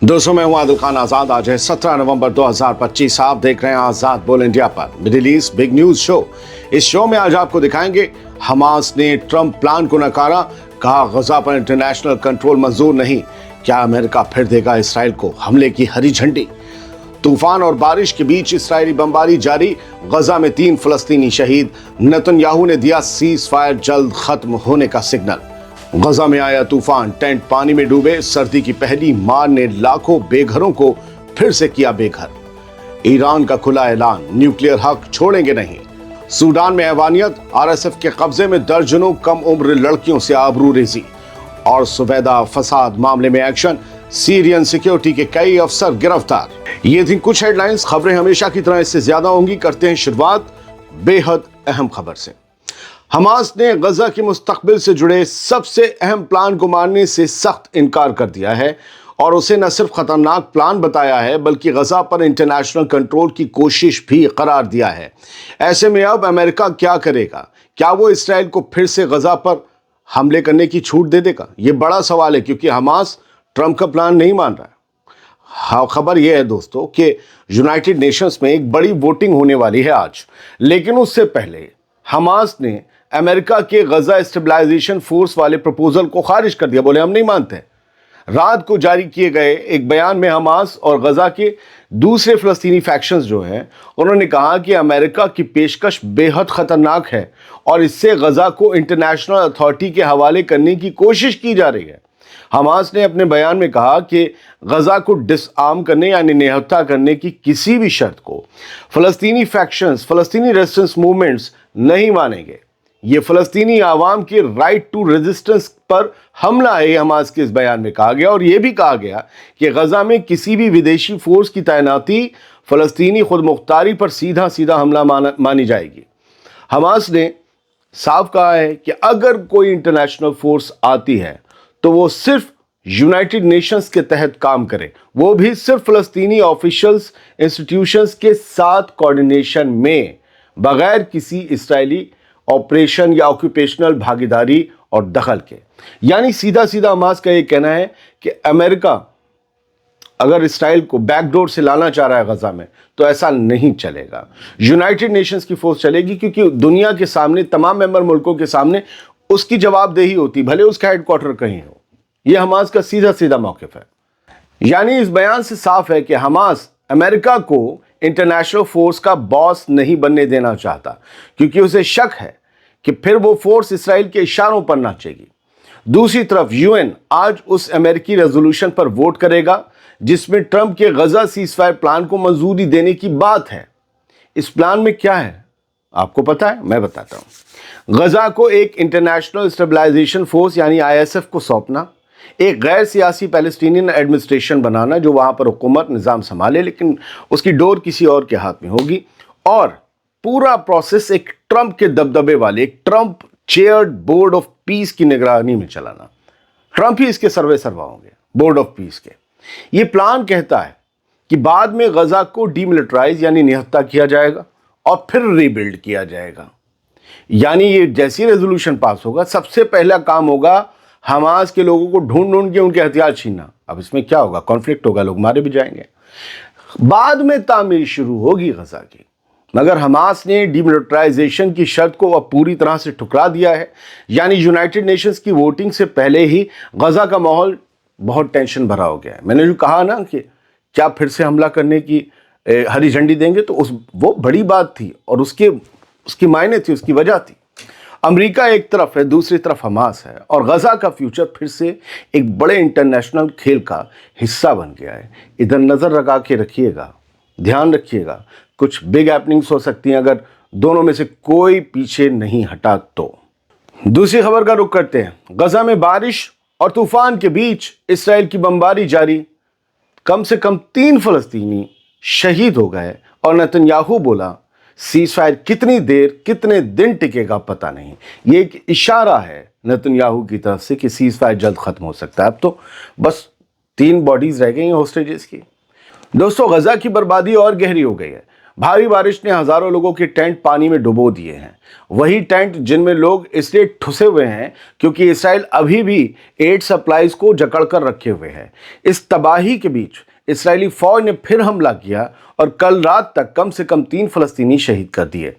दोस्तों मैं हूं आदिल खान आजाद। आज है 17 नवंबर 2025। आप देख रहे हैं आजाद बोल इंडिया पर middle east big news show. इस शो में आज आपको दिखाएंगे हमास ने ट्रंप प्लान को नकारा, कहा गजा पर इंटरनेशनल कंट्रोल मंजूर नहीं। क्या अमेरिका फिर देगा इसराइल को हमले की हरी झंडी? तूफान और बारिश के बीच इस्राएली बमबारी जारी, गजा में 3 फलस्तीनी शहीद। नेतन्याहू ने दिया सीज फायर जल्द खत्म होने का सिग्नल। गजा में आया तूफान, टेंट पानी में डूबे। सर्दी की पहली मार ने लाखों बेघरों को फिर से किया बेघर। ईरान का खुला ऐलान, न्यूक्लियर हक छोड़ेंगे नहीं। सूडान में हैवानियत, आरएसएफ के कब्जे में दर्जनों कम उम्र लड़कियों से आबरूरेजी। और सुबैदा फसाद मामले में एक्शन, सीरियन सिक्योरिटी के कई अफसर गिरफ्तार। ये थी कुछ हेडलाइंस। खबरें हमेशा की तरह इससे ज्यादा होंगी। करते हैं शुरुआत बेहद अहम खबर से। हमास ने गजा के मुस्तकबिल से जुड़े सबसे अहम प्लान को मानने से सख्त इनकार कर दिया है और उसे न सिर्फ खतरनाक प्लान बताया है बल्कि गजा पर इंटरनेशनल कंट्रोल की कोशिश भी करार दिया है। ऐसे में अब अमेरिका क्या करेगा? क्या वो इसराइल को फिर से गजा पर हमले करने की छूट दे देगा? ये बड़ा सवाल है क्योंकि हमास ट्रंप का प्लान नहीं मान रहा है। हाँ, खबर यह है दोस्तों कि यूनाइटेड नेशंस में एक बड़ी वोटिंग होने वाली है आज, लेकिन उससे पहले हमास ने अमेरिका के गजा स्टेबलाइजेशन फोर्स वाले प्रपोजल को खारिज कर दिया। बोले हम नहीं मानते। रात को जारी किए गए एक बयान में हमास और गजा के दूसरे फलस्तीनी फैक्शंस जो हैं उन्होंने कहा कि अमेरिका की पेशकश बेहद खतरनाक है और इससे गजा को इंटरनेशनल अथॉरिटी के हवाले करने की कोशिश की जा रही है। हमास ने अपने बयान में कहा कि गजा को डिसआर्म करने यानी निहत्था करने की किसी भी शर्त को फलस्तीनी फैक्शंस, फलस्तीनी रेजिस्टेंस मूवमेंट्स नहीं मानेंगे। ये फलस्तीनी आवाम के राइट टू रेजिस्टेंस पर हमला है, हमास के इस बयान में कहा गया। और यह भी कहा गया कि गजा में किसी भी विदेशी फोर्स की तैनाती फलस्तीनी खुद मुख्तारी पर सीधा सीधा हमला मानी जाएगी। हमास ने साफ कहा है कि अगर कोई इंटरनेशनल फोर्स आती है तो वो सिर्फ यूनाइटेड नेशंस के तहत काम करे, वो भी सिर्फ फलस्तीनी ऑफिशियल्स, इंस्टीट्यूशंस के साथ कोऑर्डिनेशन में, बगैर किसी इस्राएली ऑपरेशन या ऑक्यूपेशनल भागीदारी और दखल के। यानी सीधा सीधा हमास का ये कहना है कि अमेरिका अगर इसराइल को बैकडोर से लाना चाह रहा है गजा में तो ऐसा नहीं चलेगा। यूनाइटेड नेशंस की फोर्स चलेगी क्योंकि दुनिया के सामने, तमाम मेंबर मुल्कों के सामने उसकी जवाबदेही होती, भले उसका हेडक्वार्टर कहीं हो। यह हमास का सीधा सीधा मौकिफ है। यानी इस बयान से साफ है कि हमास अमेरिका को इंटरनेशनल फोर्स का बॉस नहीं बनने देना चाहता क्योंकि उसे शक है कि फिर वो फोर्स इसराइल के इशारों पर नाचेगी। दूसरी तरफ यूएन आज उस अमेरिकी रेजोल्यूशन पर वोट करेगा जिसमें ट्रंप के गजा सीजफायर प्लान को मंजूरी देने की बात है। इस प्लान में क्या है आपको पता है? मैं बताता हूं। गजा को एक इंटरनेशनल स्टेबलाइजेशन फोर्स यानी आईएसएफ को सौंपना, एक गैर सियासी पैलेस्टीनियन एडमिनिस्ट्रेशन बनाना जो वहां पर हुकूमत निज़ाम संभाले लेकिन उसकी डोर किसी और के हाथ में होगी, और पूरा प्रोसेस एक ट्रंप के दबदबे वाले, एक Trump chaired board of peace की निगरानी में चलाना। ट्रंप ही इसके सर्वा होंगे, बोर्ड ऑफ पीस के। ये प्लान कहता है कि बाद में गजा को डीमिलिटराइज यानी निहत्था किया जाएगा और फिर रीबिल्ड किया जाएगा। यानी ये जैसी रेजोल्यूशन पास होगा सबसे पहला काम होगा हमास के लोगों को ढूंढ के उनके हथियार छीनना। अब इसमें क्या होगा? कॉन्फ्लिक्ट होगा, लोग मारे भी जाएंगे। बाद में तामीर शुरू होगी गजा की। मगर हमास ने डीमिलिटराइजेशन की शर्त को अब पूरी तरह से ठुकरा दिया है। यानी यूनाइटेड नेशंस की वोटिंग से पहले ही गजा का माहौल बहुत टेंशन भरा हो गया है। मैंने जो कहा ना कि क्या फिर से हमला करने की हरी झंडी देंगे, तो वो बड़ी बात थी और उसकी मायने थी, उसकी वजह थी। अमेरिका एक तरफ है, दूसरी तरफ हमास है और गजा का फ्यूचर फिर से एक बड़े इंटरनेशनल खेल का हिस्सा बन गया है। इधर नज़र लगा के रखिएगा, ध्यान रखिएगा, कुछ बिग हैपनिंग्स हो सकती हैं अगर दोनों में से कोई पीछे नहीं हटा तो। दूसरी खबर का रुख करते हैं। गजा में बारिश और तूफान के बीच इसराइल की बमबारी जारी, कम से कम 3 फलस्तीनी शहीद हो गए और नेतन्याहू बोला सीजफायर कितनी देर, कितने दिन टिकेगा पता नहीं। ये एक इशारा है नेतन्याहू की तरफ से कि सीजफायर जल्द खत्म हो सकता है। अब तो बस 3 बॉडीज रह गई हैं होस्टेजेस की। दोस्तों, गजा की बर्बादी और गहरी हो गई है। भारी बारिश ने हजारों लोगों के टेंट पानी में डुबो दिए हैं, वही टेंट जिनमें लोग इसलिए ठुसे हुए हैं क्योंकि इसराइल अभी भी एड सप्लाईज को जकड़ कर रखे हुए है। इस तबाही के बीच इसराइली फौज ने फिर हमला किया और कल रात तक कम से कम 3 फलस्तीनी शहीद कर दिए।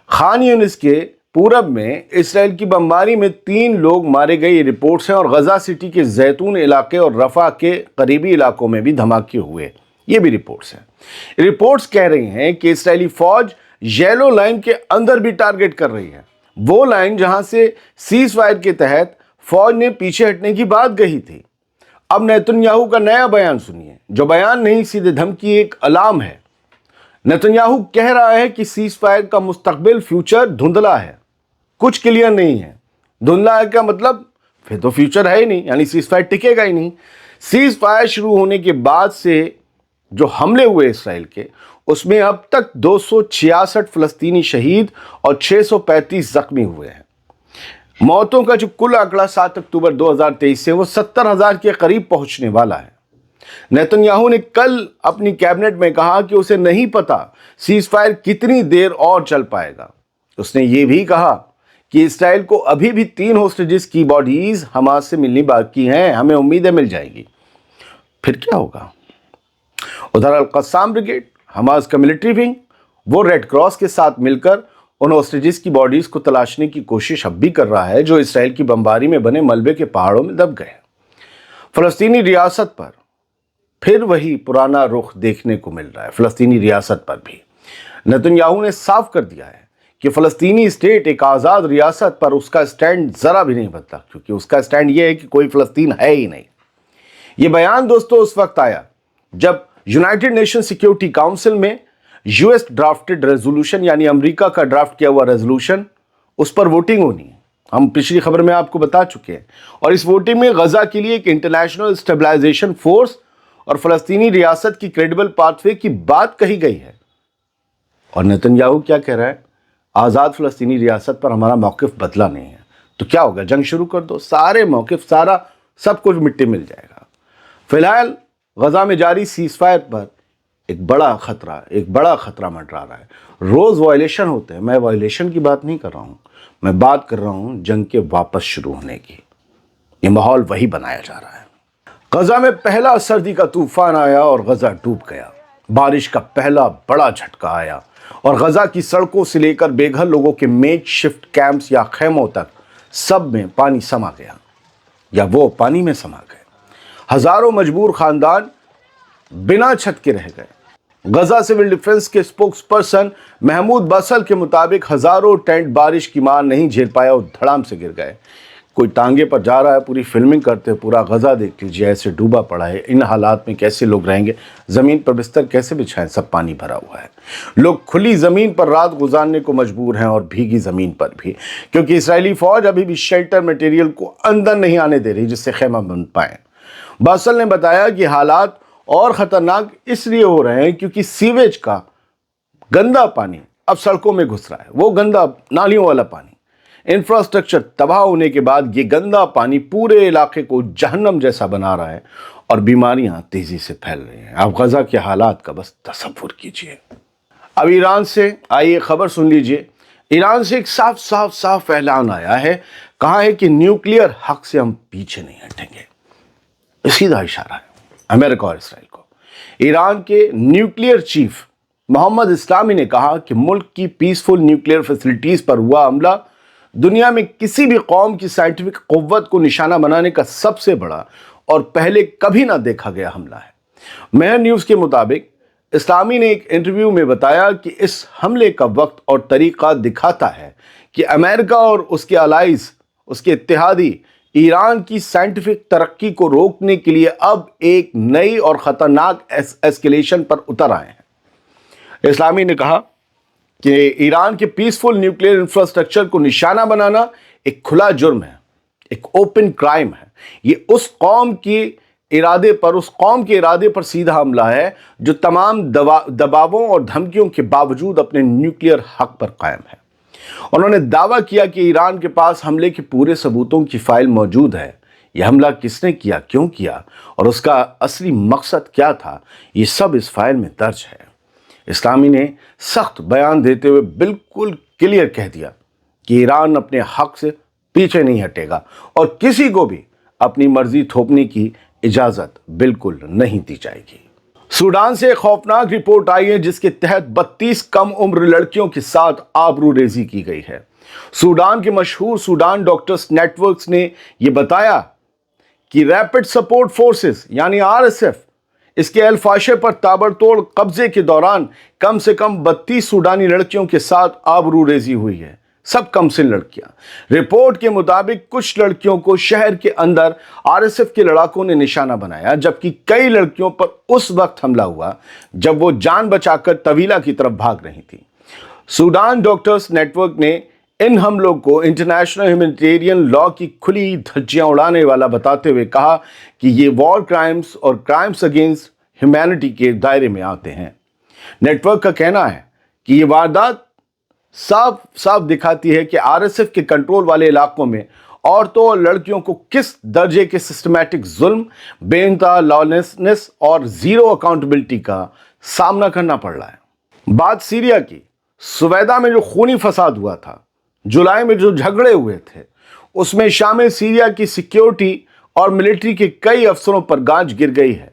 खान यूनिस के पूरब में इसराइल की बमबारी में 3 लोग मारे गए, ये रिपोर्ट्स हैं, और गजा सिटी के जैतून इलाके और रफा के करीबी इलाकों में भी धमाके हुए, ये भी रिपोर्ट्स हैं। रिपोर्ट्स कह रही हैं कि इसराइली फौज येलो लाइन के अंदर भी टारगेट कर रही है, वो लाइन जहां से सीज फायर के तहत फौज ने पीछे हटने की बात कही थी। अब नेतन्याहू का नया बयान सुनिए, जो बयान नहीं सीधे धमकी, एक अलार्म है। नेतन्याहू कह रहा है कि सीज फायर का मुस्तकबिल फ्यूचर धुंधला है, कुछ क्लियर नहीं है। धुंधला है क्या मतलब? फिर तो फ्यूचर है ही नहीं, यानी सीज फायर टिकेगा ही नहीं। सीज फायर शुरू होने के बाद से जो हमले हुए इसराइल के, उसमें अब तक 266 फलस्तीनी शहीद और 635 जख्मी हुए हैं। मौतों का जो कुल आंकड़ा 7 अक्टूबर 2023 से वो 70,000 के करीब पहुंचने वाला है। नेतन्याहू ने कल अपनी कैबिनेट में कहा कि उसे नहीं पता सीज फायर कितनी देर और चल पाएगा। उसने ये भी कहा कि इसराइल को अभी भी 3 होस्टेजेस की बॉडीज हमास से मिलनी बाकी हैं, हमें उम्मीद है मिल जाएगी। फिर क्या होगा? उधर अल-कस्साम ब्रिगेड, हमास का मिलिट्री विंग, वो रेड क्रॉस के साथ मिलकर उन होस्टेजेस की बॉडीज को तलाशने की कोशिश अब भी कर रहा है जो इसराइल की बमबारी में बने मलबे के पहाड़ों में दब गए। फलस्तीनी रियासत पर फिर वही पुराना रुख देखने को मिल रहा है। फलस्तीनी रियासत पर भी नेतन्याहू ने साफ कर दिया है कि फलस्तीनी स्टेट एक आज़ाद रियासत पर उसका स्टैंड ज़रा भी नहीं बदला, क्योंकि उसका स्टैंड यह है कि कोई फ़लस्तीन है ही नहीं। ये बयान दोस्तों उस वक्त आया जब यूनाइटेड नेशन सिक्योरिटी काउंसिल में यूएस ड्राफ्टेड रेजोल्यूशन, यानी अमेरिका का ड्राफ्ट किया हुआ रेजोल्यूशन, उस पर वोटिंग होनी है। हम पिछली खबर में आपको बता चुके हैं। और इस वोटिंग में गजा के लिए एक इंटरनेशनल स्टेबलाइजेशन फोर्स और फलस्तीनी रियासत की क्रेडिबल पाथवे की बात कही गई है। और नेतन्याहू क्या कह रहा है? आज़ाद फलस्तीनी रियासत पर हमारा मौक़िफ़ बदला नहीं है। तो क्या होगा? जंग शुरू कर दो, सारे मौक़िफ़, सारा सब कुछ मिट्टी मिल जाएगा। फिलहाल गजा में जारी सीज फायर पर एक बड़ा खतरा मंडरा रहा है। रोज़ वायलेशन होते हैं, मैं वायलेशन की बात नहीं कर रहा हूँ, मैं बात कर रहा हूँ जंग के वापस शुरू होने की। ये माहौल वही बनाया जा रहा है। गजा में पहला सर्दी का तूफान आया और गजा डूब गया। बारिश का पहला बड़ा झटका आया और गजा की सड़कों से लेकर बेघर लोगों के मेक शिफ्ट कैंप्स या खेमों तक सब में पानी समा गया, या वो पानी में समा गए। हजारों मजबूर खानदान बिना छत के रह गए। गजा सिविल डिफेंस के स्पोक्स पर्सन महमूद बसल के मुताबिक हजारों टेंट बारिश की मार नहीं झेल पाया और धड़ाम से गिर गए। कोई टांगे पर जा रहा है, पूरी फिल्मिंग करते हुए पूरा गजा देख लीजिए, ऐसे डूबा पड़ा है। इन हालात में कैसे लोग रहेंगे? ज़मीन पर बिस्तर कैसे बिछाएं? सब पानी भरा हुआ है। लोग खुली ज़मीन पर रात गुजारने को मजबूर हैं, और भीगी ज़मीन पर भी, क्योंकि इसराइली फ़ौज अभी भी शेल्टर मटेरियल को अंदर नहीं आने दे रही जिससे खेमा बन पाएँ। बासल ने बताया कि हालात और ख़तरनाक इसलिए हो रहे हैं क्योंकि सीवेज का गंदा पानी अब सड़कों में घुस रहा है, वो गंदा नालियों वाला पानी। इंफ्रास्ट्रक्चर तबाह होने के बाद ये गंदा पानी पूरे इलाके को जहन्नम जैसा बना रहा है और बीमारियां तेजी से फैल रही हैं। आप गजा के हालात का बस तसव्वुर कीजिए। अब ईरान से आइए खबर सुन लीजिए। ईरान से एक साफ ऐलान आया है। कहा है कि न्यूक्लियर हक से हम पीछे नहीं हटेंगे। सीधा इशारा है अमेरिका और इसराइल को। ईरान के न्यूक्लियर चीफ मोहम्मद इस्लामी ने कहा कि मुल्क की पीसफुल न्यूक्लियर फैसिलिटीज पर हुआ हमला दुनिया में किसी भी कौम की साइंटिफिक कुव्वत को निशाना बनाने का सबसे बड़ा और पहले कभी ना देखा गया हमला है। मेहर न्यूज़ के मुताबिक इस्लामी ने एक इंटरव्यू में बताया कि इस हमले का वक्त और तरीका दिखाता है कि अमेरिका और उसके अलाइज, उसके इत्तेहादी ईरान की साइंटिफिक तरक्की को रोकने के लिए अब एक नई और ख़तरनाक एस्केलेशन पर उतर आए हैं। इस्लामी ने कहा कि ईरान के पीसफुल न्यूक्लियर इंफ्रास्ट्रक्चर को निशाना बनाना एक खुला जुर्म है, एक ओपन क्राइम है। ये उस कौम के इरादे पर सीधा हमला है जो तमाम दबावों और धमकियों के बावजूद अपने न्यूक्लियर हक पर कायम है। उन्होंने दावा किया कि ईरान के पास हमले के पूरे सबूतों की फाइल मौजूद है। यह हमला किसने किया, क्यों किया और उसका असली मकसद क्या था, ये सब इस फाइल में दर्ज है। इस्लामी ने सख्त बयान देते हुए बिल्कुल क्लियर कह दिया कि ईरान अपने हक से पीछे नहीं हटेगा और किसी को भी अपनी मर्जी थोपने की इजाजत बिल्कुल नहीं दी जाएगी। सूडान से एक खौफनाक रिपोर्ट आई है जिसके तहत 32 कम उम्र लड़कियों के साथ आबरूरेजी की गई है। सूडान के मशहूर सूडान डॉक्टर्स नेटवर्क्स ने यह बताया कि रैपिड सपोर्ट फोर्सेस यानी आरएसएफ इसके अल फाशे पर ताबड़तोड़ कब्जे के दौरान कम से कम 32 सूडानी लड़कियों के साथ आबरूरेजी हुई है, सब कमसिन लड़कियां। रिपोर्ट के मुताबिक कुछ लड़कियों को शहर के अंदर आरएसएफ के लड़ाकों ने निशाना बनाया, जबकि कई लड़कियों पर उस वक्त हमला हुआ जब वो जान बचाकर तवीला की तरफ भाग रही थी। सूडान डॉक्टर्स नेटवर्क ने इन हमलों को इंटरनेशनल ह्यूमैनिटेरियन लॉ की खुली धज्जियां उड़ाने वाला बताते हुए कहा कि ये वॉर क्राइम्स और क्राइम्स अगेंस्ट ह्यूमैनिटी के दायरे में आते हैं। नेटवर्क का कहना है कि ये वारदात साफ साफ दिखाती है कि आरएसएफ के कंट्रोल वाले इलाकों में औरतों और लड़कियों को किस दर्जे के सिस्टमैटिक जुल्म, बेइंतहा लॉलेसनेस और जीरो अकाउंटेबिलिटी का सामना करना पड़ रहा है। बात सीरिया की, सुवैदा में जो खूनी फसाद हुआ था, जुलाई में जो झगड़े हुए थे, उसमें शामिल सीरिया की सिक्योरिटी और मिलिट्री के कई अफसरों पर गाज गिर गई है।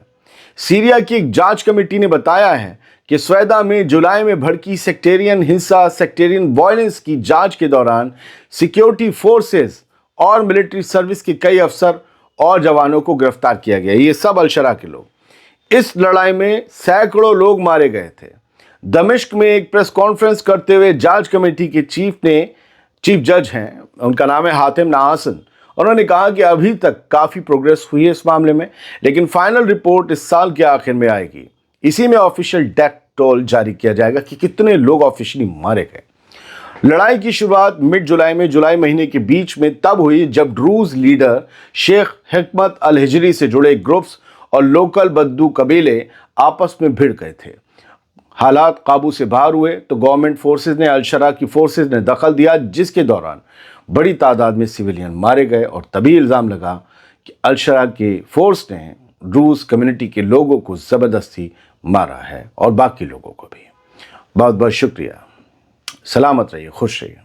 सीरिया की एक जांच कमेटी ने बताया है कि सुवैदा में जुलाई में भड़की सेक्टेरियन हिंसा, सेक्टेरियन वायलेंस की जांच के दौरान सिक्योरिटी फोर्सेस और मिलिट्री सर्विस के कई अफसर और जवानों को गिरफ्तार किया गया। ये सब अल-शरा के लोग। इस लड़ाई में सैकड़ों लोग मारे गए थे। दमिश्क में एक प्रेस कॉन्फ्रेंस करते हुए जांच कमेटी के चीफ जज हैं, उनका नाम है हातिम नाहसन, उन्होंने कहा कि अभी तक काफ़ी प्रोग्रेस हुई है इस मामले में, लेकिन फाइनल रिपोर्ट इस साल के आखिर में आएगी। इसी में ऑफिशियल डेथ टोल जारी किया जाएगा कि कितने लोग ऑफिशियली मारे गए। लड़ाई की शुरुआत मिड जुलाई में, जुलाई महीने के बीच में तब हुई जब ड्रूज लीडर शेख हिकमत अल हिजरी से जुड़े ग्रुप्स और लोकल बद्दू कबीले आपस में भिड़ गए थे। हालात काबू से बाहर हुए तो गवर्नमेंट फोर्सेस ने, अल-शरा की फोर्सेस ने दखल दिया, जिसके दौरान बड़ी तादाद में सिविलियन मारे गए और तभी इल्ज़ाम लगा कि अल-शरा के फोर्स ने ड्रूज कम्युनिटी के लोगों को ज़बरदस्ती मारा है और बाकी लोगों को भी। बहुत बहुत शुक्रिया। सलामत रहिए, खुश रहिए।